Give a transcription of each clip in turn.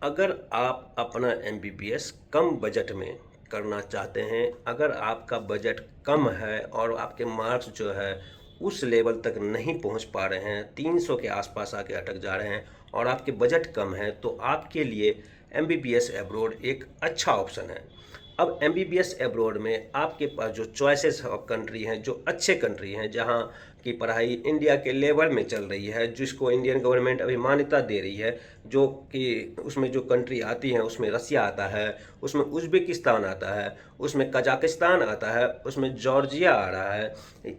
अगर आप अपना एमबीबीएस कम बजट में करना चाहते हैं, अगर आपका बजट कम है और आपके मार्क्स जो है उस लेवल तक नहीं पहुंच पा रहे हैं, 300 के आसपास आके अटक जा रहे हैं और आपके बजट कम है, तो आपके लिए एमबीबीएस अब्रॉड एक अच्छा ऑप्शन है। अब एमबीबीएस अब्रॉड में आपके पास जो चॉइसेस ऑफ कंट्री हैं, जो अच्छे कंट्री हैं, जहां की पढ़ाई इंडिया के लेवल में चल रही है, जिसको इंडियन गवर्नमेंट अभी मान्यता दे रही है, जो कि उसमें जो कंट्री आती हैं उसमें रसिया आता है, उसमें उज़्बेकिस्तान आता है, उसमें कजाकिस्तान आता है, उसमें जॉर्जिया आ रहा है।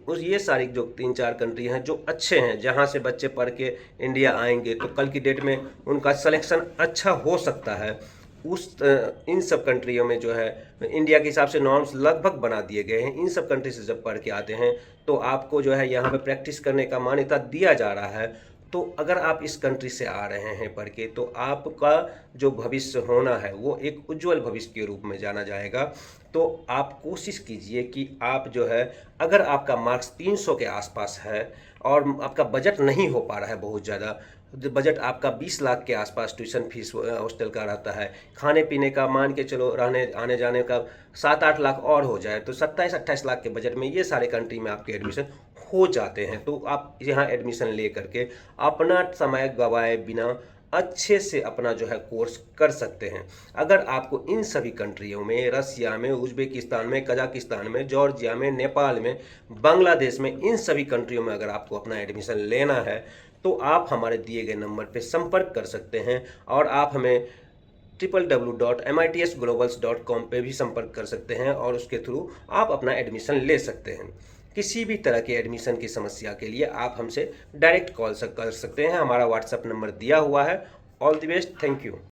उस ये सारी जो 3-4 कंट्री हैं जो अच्छे हैं, जहाँ से बच्चे पढ़ के इंडिया आएंगे तो कल की डेट में उनका सिलेक्शन अच्छा हो सकता है। इन सब कंट्रियों में जो है इंडिया के हिसाब से नॉर्म्स लगभग बना दिए गए हैं। इन सब कंट्री से जब पढ़ के आते हैं तो आपको जो है यहाँ पे प्रैक्टिस करने का मान्यता दिया जा रहा है। तो अगर आप इस कंट्री से आ रहे हैं पढ़ के, तो आपका जो भविष्य होना है वो एक उज्जवल भविष्य के रूप में जाना जाएगा। तो आप कोशिश कीजिए कि आप जो है, अगर आपका मार्क्स 300 के आसपास है और आपका बजट नहीं हो पा रहा है बहुत ज़्यादा, बजट आपका 20 लाख के आसपास ट्यूशन फीस हॉस्टल का रहता है, खाने पीने का मान के चलो, रहने आने जाने का 7-8 लाख और हो जाए तो 27-28 लाख के बजट में ये सारे कंट्री में आपके एडमिशन हो जाते हैं। तो आप यहाँ एडमिशन ले करके अपना समय गवाए बिना अच्छे से अपना जो है कोर्स कर सकते हैं। अगर आपको इन सभी कंट्रियों में, रसिया में, उज़्बेकिस्तान में, कजाकिस्तान में, जॉर्जिया में, नेपाल में, बांग्लादेश में, इन सभी कंट्रियों में अगर आपको अपना एडमिशन लेना है तो आप हमारे दिए गए नंबर पर संपर्क कर सकते हैं और आप हमें www.mitsglobals.com पे भी संपर्क कर सकते हैं और उसके थ्रू आप अपना एडमिशन ले सकते हैं। किसी भी तरह के एडमिशन की समस्या के लिए आप हमसे डायरेक्ट कॉल कर सकते हैं। हमारा व्हाट्सएप नंबर दिया हुआ है। All the best, thank you.